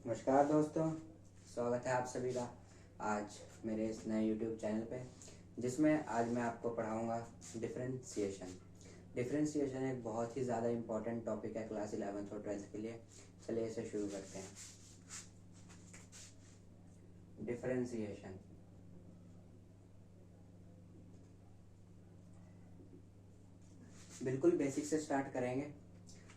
नमस्कार दोस्तों, स्वागत है आप सभी का आज मेरे इस नए YouTube चैनल पे, जिसमें आज मैं आपको पढ़ाऊँगा डिफरेंशिएशन। डिफरेंशिएशन एक बहुत ही ज़्यादा इम्पॉर्टेंट टॉपिक है क्लास 11th और 12th के लिए। चलिए इसे शुरू करते हैं। डिफरेंशिएशन बिल्कुल बेसिक से स्टार्ट करेंगे।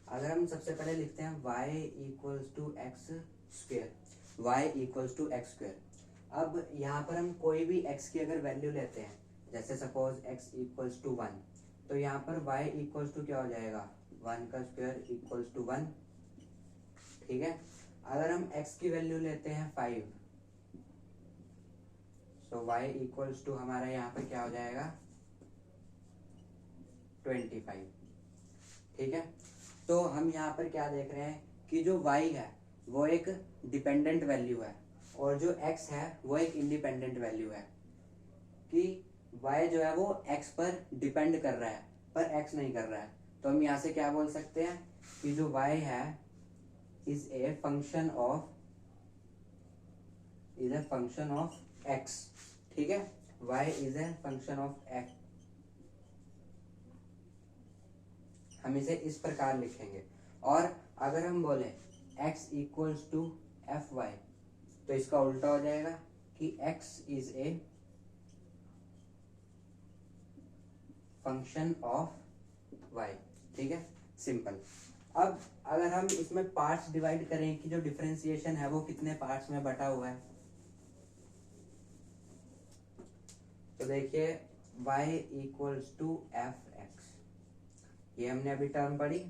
अगर हम सबसे पहले लिखते हैं y equals to x square, y equals to x square. अब यहाँ पर हम कोई भी x की अगर वैल्यू लेते हैं, जैसे सपोज x इक्वल्स टू 1, तो यहाँ पर y इक्वल्स टू क्या हो जाएगा, 1 का स्क्वायर इक्वल्स टू 1। ठीक है। अगर हम x की वैल्यू लेते हैं 5, तो y इक्वल्स टू हमारा यहाँ पर क्या हो जाएगा, 25। ठीक है। तो हम यहाँ पर क्या देख रहे हैं कि जो y है वो एक डिपेंडेंट वैल्यू है और जो x है वो एक इंडिपेंडेंट वैल्यू है, कि y जो है वो x पर डिपेंड कर रहा है पर x नहीं कर रहा है। तो हम यहाँ से क्या बोल सकते हैं कि जो y है is a function of x। ठीक है, y is a function of x। हम इसे इस प्रकार लिखेंगे। और अगर हम बोले x equals to f y, तो इसका उल्टा हो जाएगा कि x is a function of y। ठीक है, सिंपल। अब अगर हम इसमें पार्ट्स डिवाइड करें कि जो डिफरेंशिएशन है वो कितने पार्ट्स में बटा हुआ है, तो देखिए y equals to f x, ये हमने अभी टर्म पढ़ी।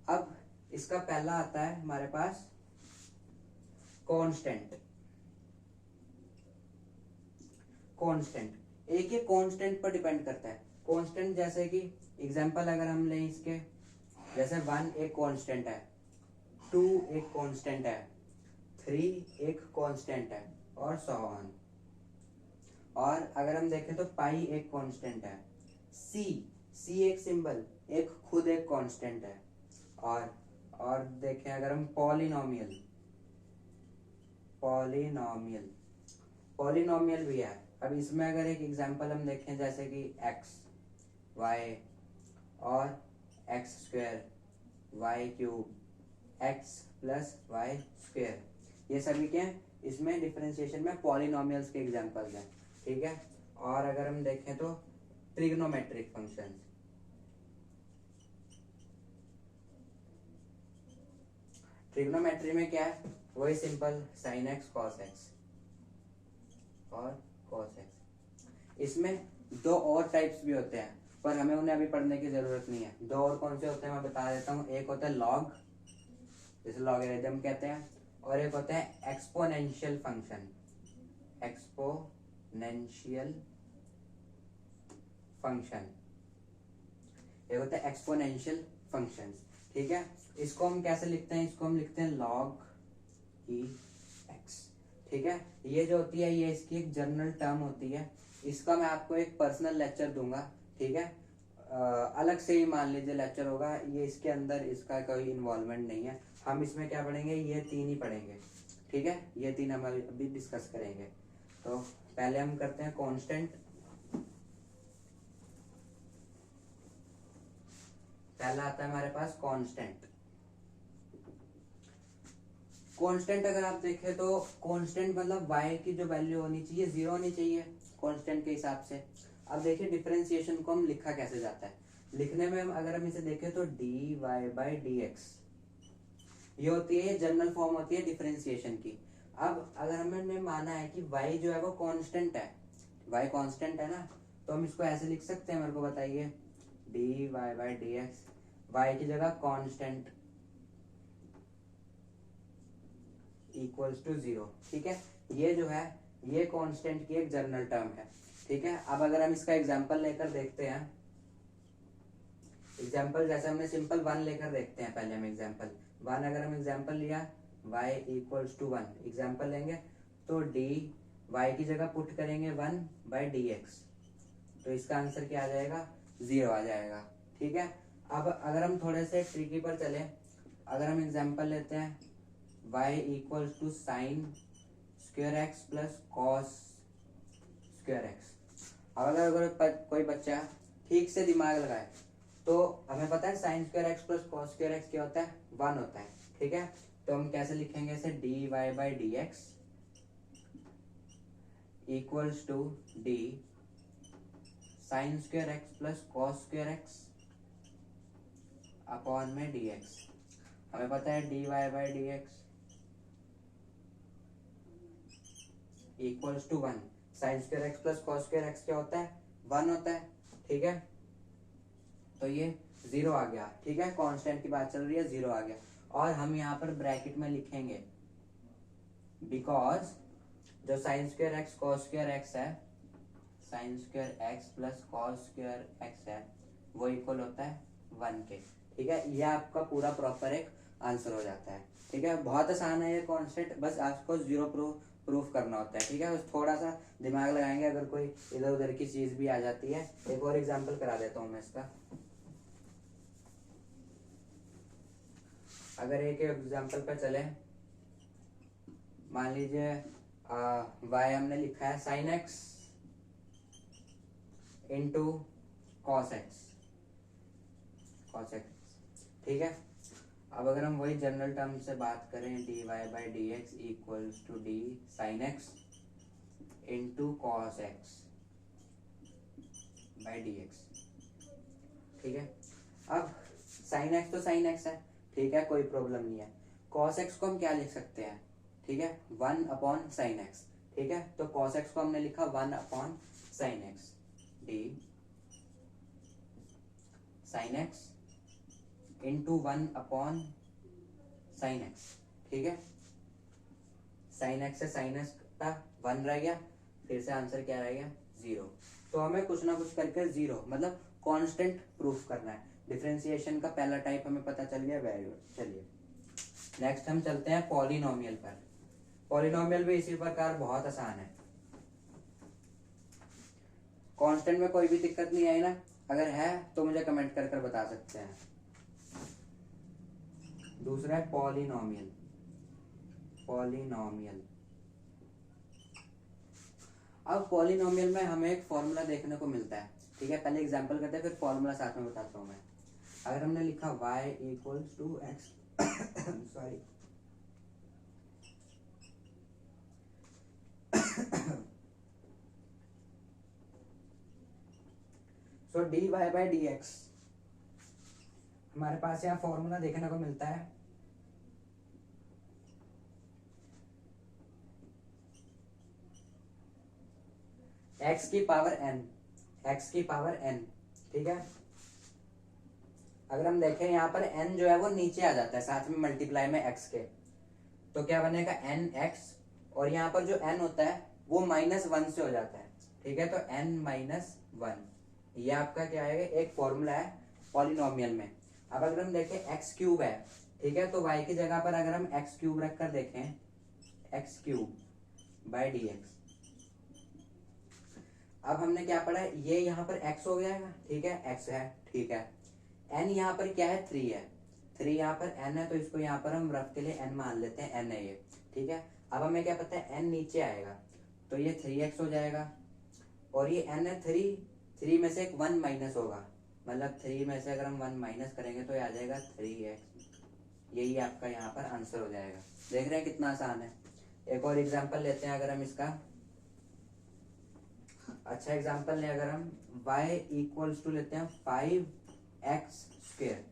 अब इसका पहला आता है हमारे पास कांस्टेंट। कांस्टेंट एक ही कांस्टेंट पर डिपेंड करता है। कांस्टेंट जैसे कि एग्जांपल अगर हम लें इसके, जैसे 1 एक कांस्टेंट है, 2 एक कांस्टेंट है, 3 एक कांस्टेंट है और सो ऑन। और अगर हम देखें तो पाई एक कांस्टेंट है, सी एक सिंबल एक खुद एक कांस्टेंट है। और देखें अगर हम पॉलिनोमियल भी है। अब इसमें अगर एक एग्जांपल हम देखें जैसे कि x y और x square y cube x plus y square, ये सभी क्या है इसमें डिफरेंशिएशन में पॉलिनोमियल्स के एग्जांपल्स हैं। ठीक है। और अगर हम देखें तो ट्रिग्नोमेट्रिक फंक्शंस, ट्रिग्नोमेट्री में क्या है, वही simple sign x cos x और कॉस एक्स। इसमें दो और टाइप्स भी होते हैं पर हमें उन्हें अभी पढ़ने की जरूरत नहीं है। दो और कौन से होते हैं मैं बता देता हूँ। एक होता है लॉग, जिसे लॉगरिथम कहते हैं, और एक होता है एक्सपोनेंशियल फंक्शन। एक होता है एक्सपोनेंशियल फंक्शंस। ठीक है। इसको हम कैसे लिखते हैं, इसको हम लिखते हैं log ई एक्स। ठीक है। ये जो होती है ये इसकी एक जनरल टर्म होती है। इसका मैं आपको एक पर्सनल लेक्चर दूंगा। ठीक है। अलग से ही मान लीजिए लेक्चर होगा, ये इसके अंदर इसका कोई इन्वॉल्वमेंट नहीं है। हम इसमें क्या पढ़ेंगे, ये तीन ही पढ़ेंगे। ठीक है, ये तीन हम अभी डिस्कस करेंगे। तो पहले हम करते हैं कांस्टेंट। पहला आता है हमारे पास कांस्टेंट। कांस्टेंट अगर आप देखें तो कांस्टेंट मतलब y की जो वैल्यू होनी चाहिए 0 होनी चाहिए कांस्टेंट के हिसाब से। अब देखिए डिफरेंशिएशन को हम लिखा कैसे जाता है। लिखने में अगर हम इसे देखें तो dy बाई dx, ये होती है, ये जनरल फॉर्म होती है डिफरेंशिएशन की। अब अगर हमने माना है कि y जो है वो कांस्टेंट है, y कांस्टेंट है ना, तो हम इसको ऐसे लिख सकते हैं, मेरे को बताइए, dy बाई dx, y की जगह कांस्टेंट इक्वल्स टू 0। ठीक है, ये जो है ये कांस्टेंट की एक जनरल टर्म है। ठीक है। अब अगर हम इसका एग्जांपल लेकर देखते हैं, एग्जांपल जैसे हमने सिंपल 1 लेकर देखते हैं। पहले हम एग्जांपल 1 अगर हम एग्जांपल लिया y इक्वल्स टू 1, एग्जांपल लेंगे तो डी y की जगह पुट करेंगे 1 बाई डी एक्स, तो इसका आंसर क्या आ जाएगा, 0 आ जाएगा। ठीक है। अब अगर हम थोड़े से ट्रिकी पर चले, अगर हम एग्जांपल लेते हैं y equals to sine square x plus cos square x. अब अगर कोई बच्चा ठीक से दिमाग लगाए तो हमें पता है sine square x plus cos square x क्या होता है, 1 होता है, ठीक है। तो हम कैसे लिखेंगे इसे, dy by d x equals to d sine square x plus cos square x upon में dx। हमें पता है dy by d x equals to 1, sine square x plus cos square x क्या होता है, 1 होता है, ठीक है। तो ये 0 आ गया, ठीक है, कांस्टेंट की बात चल रही है, 0 आ गया। और हम यहाँ पर ब्रैकेट में लिखेंगे बिकॉज जो sine square x cos square x है, sine square x plus cos square x है, वो इक्वल होता है 1 के, ठीक है। ये आपका पूरा प्रॉपर एक आंसर हो जाता है, ठीक है। बहुत आसान है ये कॉन्सेप्ट, बस आपको 0 प्रूफ करना होता है, ठीक है। बस थोड़ा सा दिमाग लगाएंगे, अगर कोई इधर उधर की चीज भी आ जाती है। एक और एग्जांपल करा देता हूँ मैं इसका। अगर एक एग्जांपल पे चले, मान लीजिए y हमने लिखा है sign x into cos x, ठीक है। अब अगर हम वही जनरल टर्म से बात करें, dy by d x equals to d sine x into cos x by d x, ठीक है। अब साइन एक्स तो साइन एक्स है, ठीक है, कोई प्रॉब्लम नहीं है। कॉस एक्स को हम क्या लिख सकते हैं, ठीक है, 1 अपॉन साइन एक्स, ठीक है। तो कॉस एक्स को हमने लिखा 1 upon sine x, D sine x into 1 upon sine x, ठीक है। साइन एक्स से साइन एक्स का 1 रह गया, फिर से आंसर क्या रह गया, 0। तो हमें कुछ ना कुछ करके 0 मतलब कांस्टेंट प्रूफ करना है। डिफरेंशिएशन का पहला टाइप हमें पता चल गया, वेरिएबल। चलिए नेक्स्ट हम चलते हैं पॉलिनोमियल पर। पॉलिनोमियल भी इसी प्रकार बहुत आसान है। कांस्टेंट में कोई भी दिक्कत नहीं आई ना, अगर है तो मुझे कमेंट कर बता सकते हैं। दूसरा है पॉलिनोमियल। अब पॉलिनोमियल में हमें एक फॉर्मूला देखने को मिलता है, ठीक है। पहले एग्जांपल करते हैं, फिर फॉर्मूला साथ में बताता हूं मैं। अगर हमने लिखा y equals to x sorry so d y by d x, हमारे पास यहाँ फॉर्मूला देखने को मिलता है x की पावर n, ठीक है। अगर हम देखें यहाँ पर n जो है वो नीचे आ जाता है साथ में मल्टीप्लाई में x के, तो क्या बनेगा nx, और यहाँ पर जो n होता है वो -1 से हो जाता है, ठीक है। तो n-1 ये आपका क्या आएगा, एक फॉर्मूला है पॉलिनोमियल में। अब अगर हम देखें x क्यूब है, ठीक है, तो y की जगह पर अगर हम x क्यूब रख कर देखें, x cube by d x. अब हमने क्या पढ़ा है, ये यहाँ पर x हो गया है, ठीक है, x है, ठीक है। n यहाँ पर क्या है, 3 है, 3 यहाँ पर n है, तो इसको यहाँ पर हम रफ के लिए n मान लेते हैं, n है ये, ठीक है। अब हमें क्या पता है n नीचे आएगा, तो ये 3x हो जाएगा, और ये n है 3 में से एक 1 माइनस होगा, मतलब 3 में से अगर हम 1 माइनस करेंगे तो ये आ जाएगा 3x। यही आपका यहाँ पर आंसर हो जाएगा। देख रहे हैं कितना आसान है। एक और एग्जाम्पल लेते हैं, अगर हम इसका अच्छा एग्जाम्पल ले, अगर हम y इक्वल्स टू लेते हैं 5x स्क्वेयर,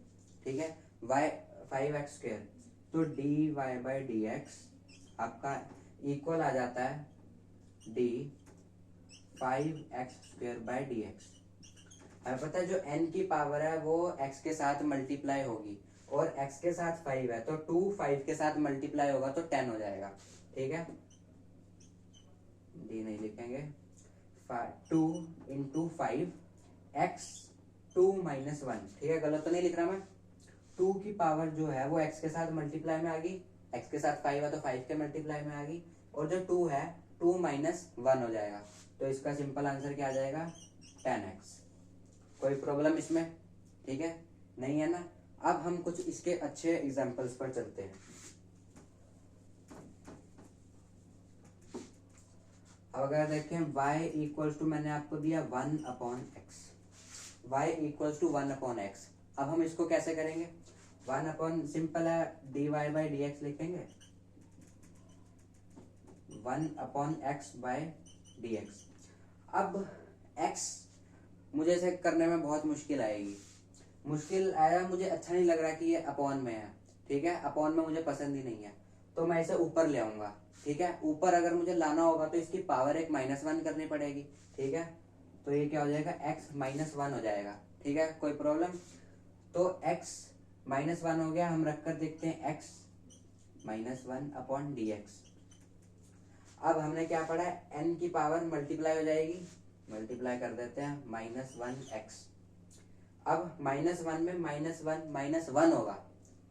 ठीक है, y 5x स्क्वेयर, तो dy बाई डी एक्स आपका इक्वल आ जाता है d 5x square by d x. हमें पता है जो n की पावर है वो x के साथ मल्टीप्लाई होगी, और x के साथ 5 है, तो 2 5 के साथ मल्टीप्लाई होगा तो 10 हो जाएगा, ठीक है। d नहीं लिखेंगे, 2 इंटू 5 x 2 माइनस 1, ठीक है, गलत तो नहीं लिख रहा मैं। 2 की पावर जो है वो x के साथ मल्टीप्लाई में आ गई, x के साथ 5 है तो 5 के मल्टीप्लाई में आ गई, और जो 2 है 2 माइनस 1 हो जाएगा, तो इसका सिंपल आंसर क्या आ जाएगा, 10x। कोई प्रॉब्लम इसमें, ठीक है, नहीं है ना। अब हम कुछ इसके अच्छे एग्जांपल्स पर चलते हैं। अब अगर देखें y इक्वल्स टू मैंने आपको दिया 1/x, y equals to 1/x। अब हम इसको कैसे करेंगे, 1 सिंपल है dy/dx लिखेंगे, 1/x/dx। अब x मुझे इसे करने में बहुत मुश्किल आएगी, मुश्किल आया, मुझे अच्छा नहीं लग रहा कि ये अपॉन में है, ठीक है, अपॉन में मुझे पसंद ही नहीं है, तो मैं इसे ऊपर ले आऊंगा, ठीक है। ऊपर अगर मुझे लाना होगा तो इसकी पावर एक -1 करनी पड़ेगी, ठीक है। तो ये क्या हो जाएगा, x -1 हो जाएगा, ठीक है, कोई प्रॉब्लम। तो x -1 हो गया, हम रखकर देखते हैं x -1/dx। अब हमने क्या पढ़ा है, n की पावर मल्टीप्लाई हो जाएगी, मल्टीप्लाई कर देते हैं -1x। अब -1 में -1 होगा,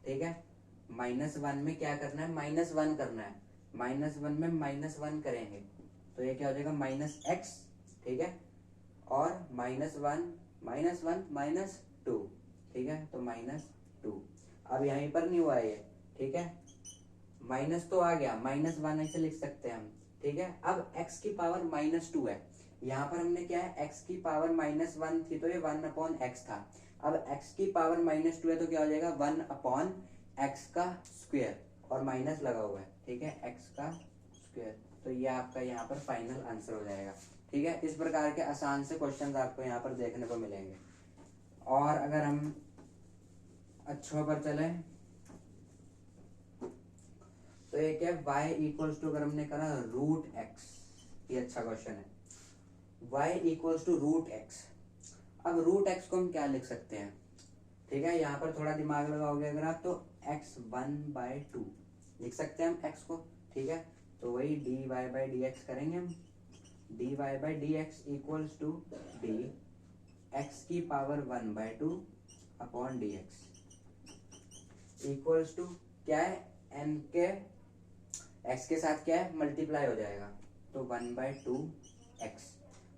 ठीक है, -1 में क्या करना है, -1 करना है, -1 में -1 करेंगे तो ये क्या हो जाएगा -x, ठीक है, और -1 -2, ठीक है, तो -2। अब यहीं पर नहीं हुआ ये, ठीक है, माइनस तो आ गया, -1 ऐसे लिख सकते हैं हम, ठीक है। अब x की पावर -2 है, यहाँ पर हमने क्या है, x की पावर -1 थी तो ये 1/x था, अब x की पावर -2 है तो क्या हो जाएगा 1/x का स्क्वायर, और माइनस लगा हुआ है, ठीक है, x का स्क्वायर। तो ये आपका यहाँ पर फाइनल आंसर हो जाएगा, ठीक है। इस प्रकार के आसान से क्वेश्चंस आपको यहाँ पर देखने को मिलेंगे। और अगर हम अच्छों पर चले तो ये क्या है, y इक्वल्स टू, अगर हमने करा √x, ये अच्छा क्वेश्चन है, y इक्वल्स टू √x। अब √x को हम क्या लिख सकते हैं, ठीक है, यहाँ पर थोड़ा दिमाग लगाओगे अगर आप तो x 1/2 लिख सकते हैं हम x को, ठीक है। तो वही dy/dx करेंगे हम, dy/dx इक्वल्स टू x की पावर 1/2/dx इक्वल्स टू क्या है, n के x के साथ क्या है, मल्टीप्लाई हो जाएगा, तो 1/2x,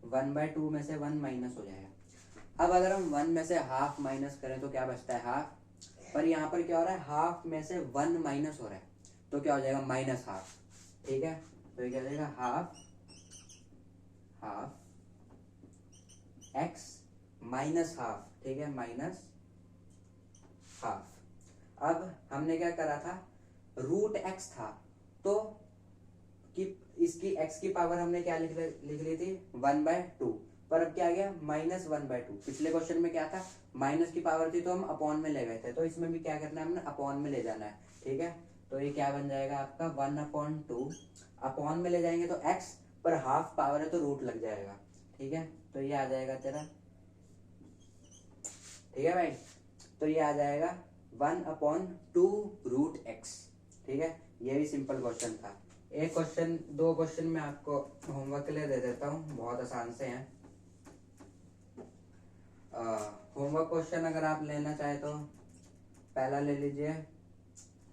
1/2 में से 1 माइनस हो जाएगा। अब अगर हम 1 में से हाफ माइनस करें तो क्या बचता है, हाफ, पर यहाँ पर क्या हो रहा है, हाफ में से 1 माइनस हो रहा है तो क्या हो जाएगा -1/2, ठीक है। तो ये क्या हो जाएगा हाफ x -1/2, ठीक है, -1/2। अब हमने क्या करा था, √x था तो कि इसकी x की पावर हमने क्या लिख ली थी 1/2, पर अब क्या आ गया -1/2। पिछले क्वेश्चन में क्या था, माइनस की पावर थी तो हम अपॉन में ले गए थे, तो इसमें भी क्या करना है, हमने अपॉन में ले जाना है, ठीक है। तो ये क्या बन जाएगा आपका 1/2, अपॉन में ले जाएंगे तो x, पर हाफ पावर है तो रूट लग जाएगा, ठीक है। तो ये आ जाएगा तेरा, ठीक है भाई, तो ये आ जाएगा 1/2 √x, ठीक है। ये भी सिंपल क्वेश्चन था। एक क्वेश्चन, 2 क्वेश्चन मैं आपको होमवर्क के लिए दे देता हूँ, बहुत आसान से हैं। होमवर्क क्वेश्चन अगर आप लेना चाहे तो पहला ले लीजिए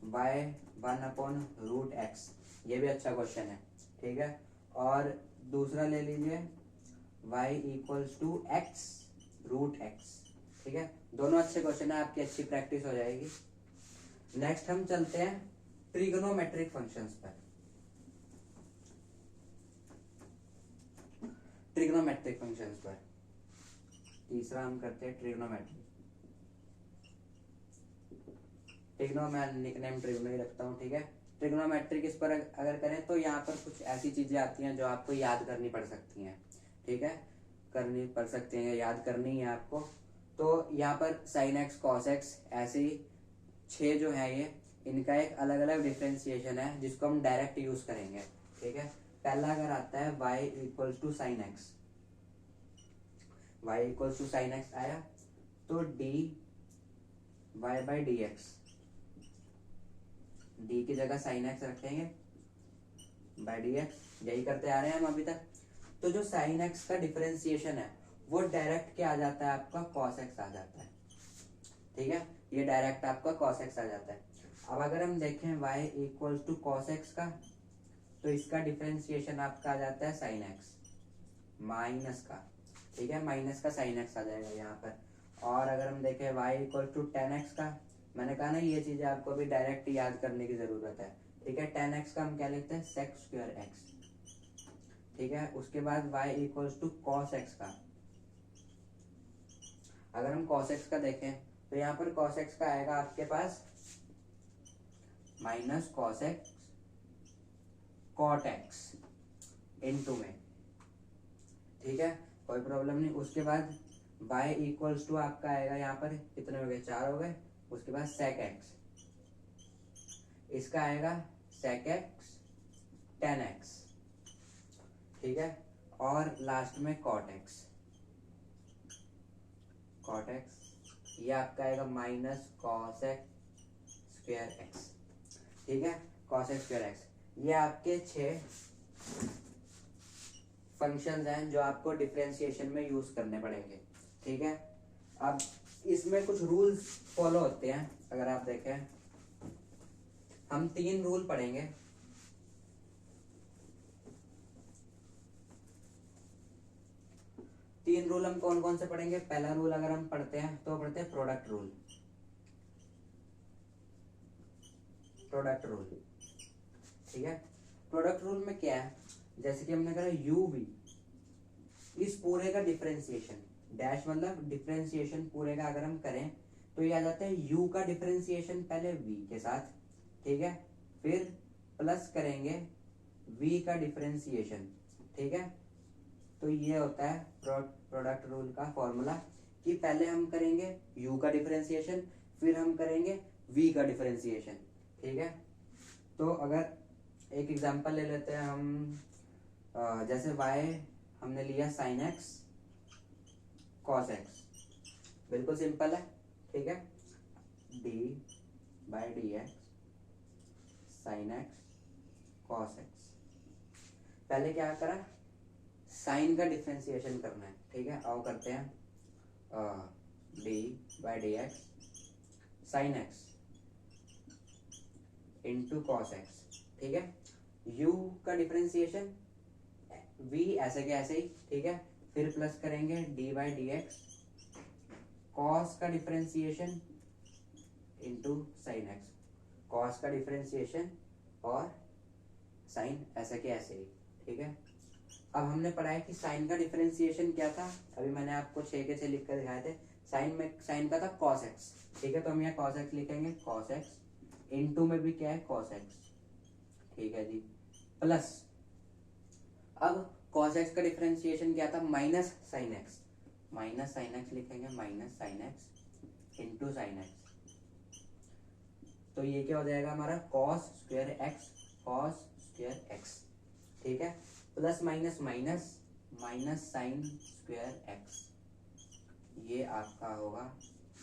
y 1/√x, ये भी अच्छा क्वेश्चन है, ठीक है। और दूसरा ले लीजिए y equals to x √x, ठीक है। दोनों अच्छे क्वेश्चन है, आपकी अच्छी प्रैक्टिस हो जाएगी। नेक्स्ट हम चलते हैं ट्रिग्नोमेट्रिक फंक्शंस पर। ट्रिग्नोमेट्रिक फंक्शंस पर तीसरा हम करते हैं ट्रिग्नोमेट्री। मैं निकनेम ट्रिग्नो ही रखता हूँ, ठीक है। ट्रिग्नोमेट्रिक इस पर अगर करें तो यहाँ पर कुछ ऐसी चीजें आती हैं जो आपको याद करनी पड़ सकती हैं, ठीक है, करनी पड़ सकती हैं, याद करनी है आपको। तो यहाँ पर sin x cos x ऐसे ही 6 जो है ये, इनका एक अलग अलग डिफ्रेंसिएशन है जिसको हम डायरेक्ट यूज करेंगे, ठीक है। पहला अगर आता है y equals to sin x, y equals to sin x आया तो dy/dx, d की जगह sin x रखेंगे बाय dx, यही करते आ रहे हैं हम अभी तक। तो जो sin x का डिफरेंशिएशन है वो डायरेक्ट क्या आ जाता है आपका cos x आ जाता है, ठीक है, ये डायरेक्ट आपका cos x आ जाता है। अब अगर हम देखें y equals to cos x का, तो इसका डिफरेंशिएशन आपका आ जाता है sin x माइनस का, ठीक है, माइनस का sin x आ जाएगा यहाँ पर। और अगर हम देखें y equals to tan x का, मैंने कहा ना ये चीजें आपको भी डायरेक्ट याद करने की जरूरत है, ठीक है। tan x का हम क्या लिखते हैं sec² x, ठीक है। उसके बाद y equals to cos x का, अगर हम कॉस एक्स का देखें तो यहाँ पर कॉस एक्स का आएगा आपके पास minus cos x cot x into में, ठीक है, कोई प्रॉब्लम नहीं। उसके बाद y इक्वल्स टू आपका आएगा यहाँ पर कितने हो गए, 4 हो गए। उसके बाद sec x, इसका आएगा sec x tan x, ठीक है। और लास्ट में cot x, ये आपका आएगा minus cos x square x, ठीक है, cos x स्क्वायर x। ये आपके 6 फंक्शंस हैं जो आपको डिफरेंशिएशन में यूज करने पड़ेंगे, ठीक है। अब इसमें कुछ रूल्स फॉलो होते हैं। अगर आप देखें हम 3 रूल पढ़ेंगे। तीन रूल हम कौन कौन से पढ़ेंगे? पहला रूल अगर हम पढ़ते हैं तो पढ़ते हैं प्रोडक्ट रूल, ठीक है। प्रोडक्ट रूल में क्या है, जैसे कि हमने कहा यू वी, इस पूरे का डिफरेंशिएशन, डैश मतलब डिफरेंशिएशन पूरे का अगर हम करें तो ये आ जाता है u का डिफरेंशिएशन पहले v के साथ, ठीक है, फिर प्लस करेंगे v का डिफरेंशिएशन, ठीक है। तो ये होता है प्रोडक्ट रूल का फॉर्मूला कि पहले हम करेंगे u का डिफरेंशिएशन, फिर हम करेंगे v का डिफरेंशिएशन, ठीक है। तो अगर एक एग्जांपल ले लेते हैं हम, जैसे y हमने लिया sin x cos x, बिल्कुल सिंपल है, ठीक है। d by d x sign x cos x, पहले क्या करा, साइन का डिफरेंशिएशन करना है, ठीक है। आओ करते हैं, d by d x sign x into cos x, ठीक है। u का डिफरेंशिएशन v ऐसे के ऐसे ही, ठीक है, फिर प्लस करेंगे d by d x cos का differentiation into sine x, cos का डिफरेंशिएशन और साइन ऐसे के ऐसे ही, ठीक है। अब हमने पढ़ा है कि साइन का डिफरेंशिएशन क्या था, अभी मैंने आपको 6 के 6 लिख कर दिखाए थे। साइन का था cos x, ठीक है, तो हम यहाँ cos x लिखेंगे, cos x इनटू में भी क्या है cos x, ठीक है जी, प्लस अब cos x का डिफरेंशिएशन क्या था, माइनस साइन x लिखेंगे, minus sine x into sine x, तो ये क्या हो जाएगा हमारा cos स्क्वायर x, ठीक है, plus minus minus minus sine square x, ये आपका होगा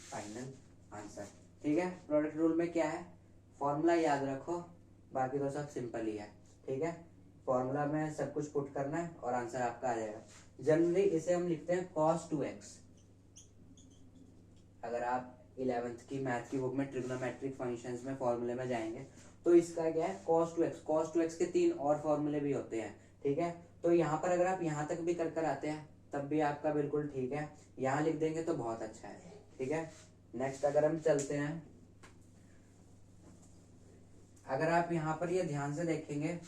फाइनल आंसर, ठीक है। प्रोडक्ट रूल में क्या है, फॉर्मूला याद रखो, बाकी तो सब सिंपल ही है, ठीक है। फॉर्मूला में सब कुछ पुट करना है और आंसर आपका आ जाएगा। जनरली इसे हम लिखते हैं cos 2x। अगर आप 11th की मैथ की बुक में ट्रिग्नोमेट्रिक फंक्शंस में फॉर्मूले में जाएंगे तो इसका क्या है cos 2x के 3 और फॉर्मूले भी होते हैं, ठीक है। तो यहाँ पर अगर आप यहाँ तक भी कर आते हैं तब भी आपका बिल्कुल ठीक है, यहाँ लिख देंगे तो बहुत अच्छा है, ठीक है। नेक्स्ट अगर हम चलते हैं, अगर आप यहाँ पर ये ध्यान से देखेंगे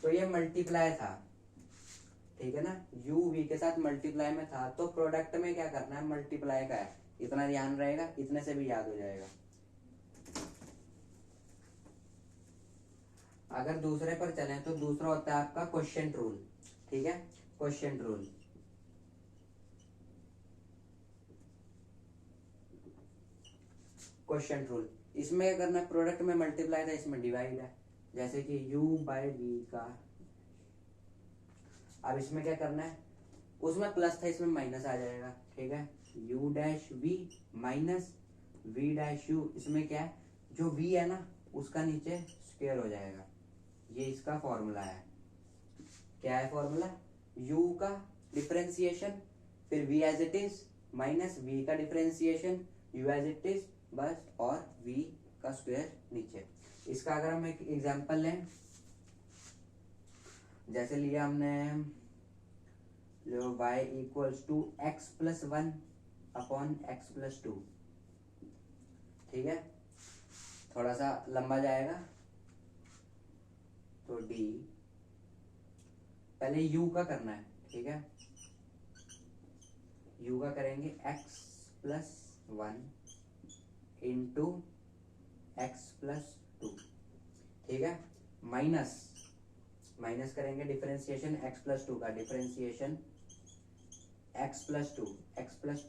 तो ये मल्टीप्लाई था, ठीक है ना, u v के साथ मल्टीप्लाई में था, तो प्रोडक्ट में क्या करना है, मल्टीप्लाई का है, इतना ध्यान रहेगा, इतने से भी याद हो जाएगा। अगर दूसरे पर चलें तो दूसरा होता है आपका क्वोशिएंट रूल, ठीक है, क्वोशिएंट रूल। क्वोशिएंट रूल इसमें क्या करना है, प्रोडक्ट में मल्टीप्लाई था, इसमें डिवाइड है, जैसे कि u बाई v का, अब इसमें क्या करना है, उसमें प्लस था इसमें माइनस आ जाएगा, ठीक है, u dash v minus v dash u, इसमें क्या है, जो v है ना उसका नीचे स्क्वायर हो जाएगा, ये इसका फॉर्मूला है। क्या है फॉर्मूला, u का डिफरेंशिएशन फिर v as it is minus v का differentiation u as it is बस, और v का स्क्वायर नीचे। इसका अगर हम एक एग्जांपल लें, जैसे लिया हमने जो y equals to x plus 1 upon x plus 2, ठीक है, थोड़ा सा लंबा जाएगा, तो d पहले u का करना है, ठीक है। u का करेंगे x plus 1 into x plus 2, ठीक है। माइनस करेंगे डिफरेंशिएशन x प्लस 2 का, डिफरेंशिएशन x प्लस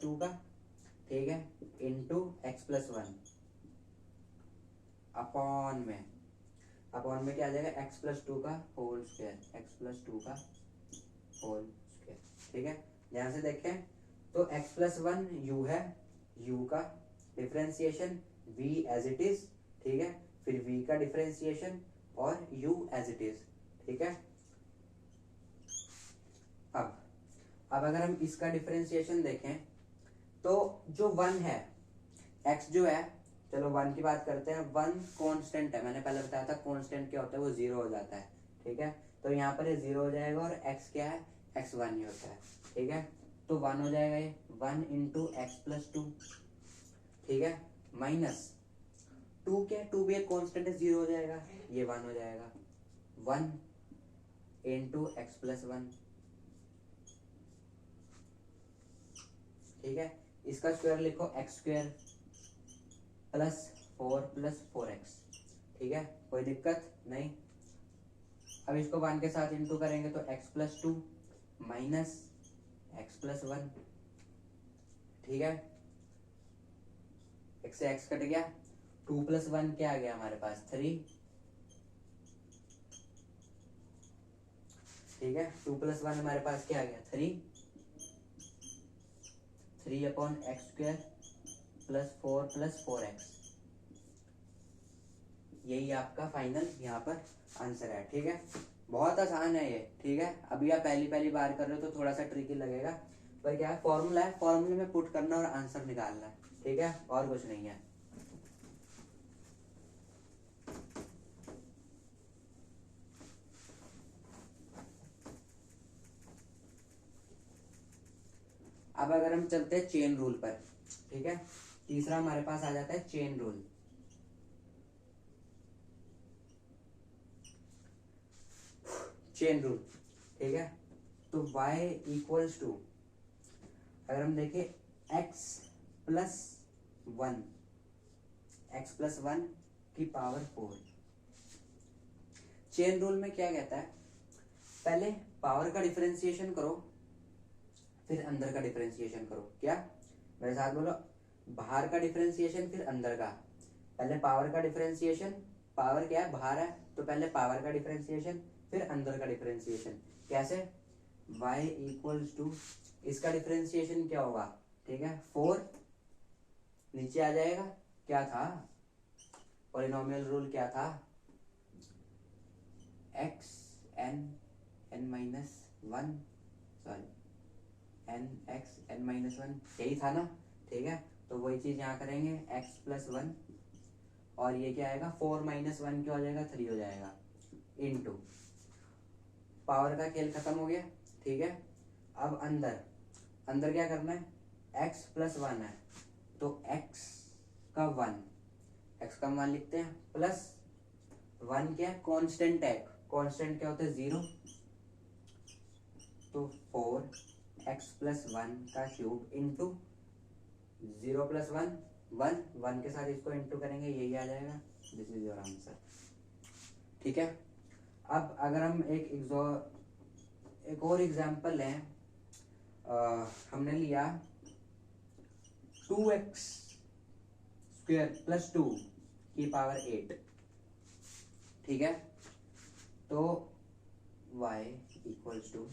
2 का, ठीक है, इंटू एक्स प्लस 1 अपॉन में क्या आ जाएगा, x प्लस 2 का होल स्क्वायर, x प्लस 2 का होल स्क्वायर, ठीक है। ध्यान से देखें तो x प्लस 1 u है, u का differentiation v as it is, ठीक है, फिर v का डिफरेंशिएशन और u एज इट इज, ठीक है। अब अगर हम इसका डिफरेंशिएशन देखें तो जो 1 है, x जो है, चलो 1 की बात करते हैं। 1 कांस्टेंट है, मैंने पहले बताया था कांस्टेंट क्या होता है, वो 0 हो जाता है, ठीक है। तो यहाँ पर ये 0 हो जाएगा और x क्या है, x 1 ही होता है, ठीक है। तो 1 हो जाएगा ये 1 इंटू एक्स प्लस 2, ठीक है, माइनस 2 क्या, 2 भी एक कांस्टेंट है, 0 हो जाएगा, ये 1 हो जाएगा, 1 इंटू एक्स प्लस 1, ठीक है। इसका स्क्वायर लिखो, x square plus 4 plus 4x, ठीक है, कोई दिक्कत नहीं। अब इसको 1 के साथ इंटू करेंगे तो x plus 2 minus x plus 1, ठीक है। x से x कट गया, 2 प्लस 1 क्या आ गया हमारे पास, 3, ठीक है। 2 प्लस 1 हमारे पास क्या आ गया, 3 upon x square plus 4 plus 4x, यही आपका फाइनल यहाँ पर आंसर है, ठीक है। बहुत आसान है ये, ठीक है। अभी आप पहली बार कर रहे हो तो थोड़ा सा ट्रिकी लगेगा, पर क्या है, फॉर्मूला है, फॉर्मूले में पुट करना और आंसर निकालना है, ठीक है, और कुछ नहीं है। अब अगर हम चलते हैं चेन रूल पर, ठीक है, तीसरा हमारे पास आ जाता है चेन रूल। ठीक है, तो y इक्वल्स टू, अगर हम देखें x प्लस 1 की पावर 4। चेन रूल में क्या कहता है, पहले पावर का डिफरेंशिएशन करो, फिर अंदर का डिफरेंशिएशन करो। क्या, मेरे साथ बोलो, बाहर का डिफरेंशिएशन फिर अंदर का। पहले पावर का डिफरेंशिएशन, पावर क्या है, बाहर है, तो पहले पावर का डिफरेंशिएशन फिर अंदर का डिफरेंशिएशन। कैसे, y इक्वल्स टू, इसका डिफरेंशिएशन क्या होगा, ठीक है, 4 नीचे आ जाएगा, क्या था, पॉलिनोमियल रूल क्या था, x n minus 1, sorry x n minus 1, यही था ना, ठीक है। तो वही चीज यहाँ करेंगे, x प्लस 1 और ये क्या आएगा, 4 माइनस 1 क्या हो जाएगा, 3 हो जाएगा, इनटू पावर का खेल खत्म हो गया, ठीक है। अब अंदर क्या करना है, x प्लस 1 है, तो x का 1 लिखते हैं, प्लस 1 क्या है, कांस्टेंट है, कांस्टेंट क्या होता है, 0, तो 4x प्लस 1 का क्यूब इंटू 0 प्लस 1 के साथ इसको इंटू करेंगे, यही आ जाएगा, दिस इज योर आंसर, ठीक है। अब अगर हम एक और एग्जांपल लें, हमने लिया 2x स्क्वायर प्लस 2 की पावर 8, ठीक है। तो y इक्वल्स टू,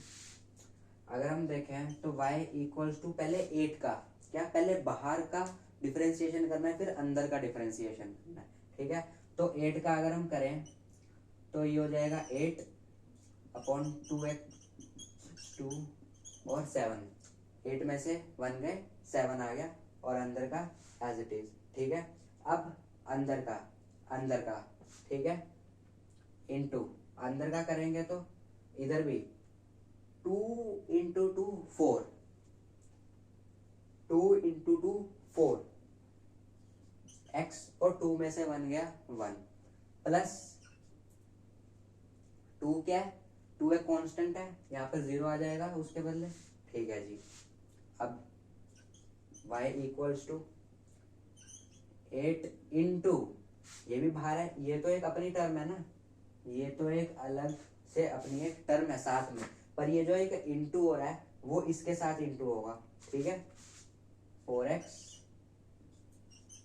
अगर हम देखें तो y इक्वल्स टू, पहले 8 का क्या, पहले बाहर का डिफरेंशिएशन करना है, फिर अंदर का डिफरेंशिएशन करना है, ठीक है। तो 8 का अगर हम करें तो ये हो जाएगा 8 अपॉन 2x 2 और 7, 8 में से 1 गए, 7 आ गया, और अंदर का एज इट इज, ठीक है। अब अंदर का ठीक है, इनटू अंदर का करेंगे तो इधर भी 2 इंटू 2 4, 2 इंटू 2 4, x और 2 में से 1 गया 1, प्लस 2 क्या है, टू एक कांस्टेंट है, यहाँ पर 0 आ जाएगा उसके बदले। ठीक है जी। अब y इक्वल्स टू 8 इंटू, ये भी बाहर है, ये तो एक अपनी टर्म है ना, ये तो एक अलग से अपनी एक टर्म है साथ में, पर ये जो एक इंटू हो रहा है वो इसके साथ इंटू होगा। ठीक है, 4x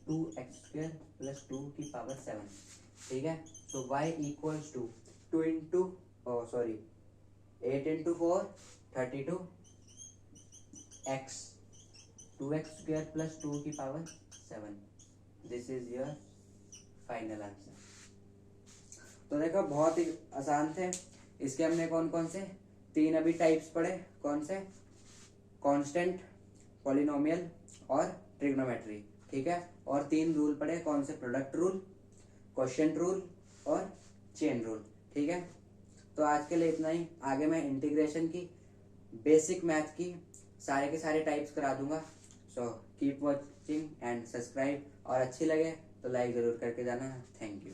2x² प्लस 2 की पावर 7। ठीक है, so y equals to 2 into 8 into 4 32 x 2x² plus 2 की power 7। This is your final answer. तो देखो बहुत ही आसान थे। इसके हमने कौन कौन से 3 अभी टाइप्स पढ़े, कौन से, कांस्टेंट, पॉलिनोमियल और ट्रिग्नोमेट्री। ठीक है, और 3 रूल पढ़े, कौन से, प्रोडक्ट रूल, क्वोशिएंट रूल और चेन रूल। ठीक है, तो आज के लिए इतना ही। आगे मैं इंटीग्रेशन की, बेसिक मैथ की सारे के सारे टाइप्स करा दूंगा। So keep watching and subscribe, और अच्छी लगे तो लाइक जरूर करके जाना। Thank you.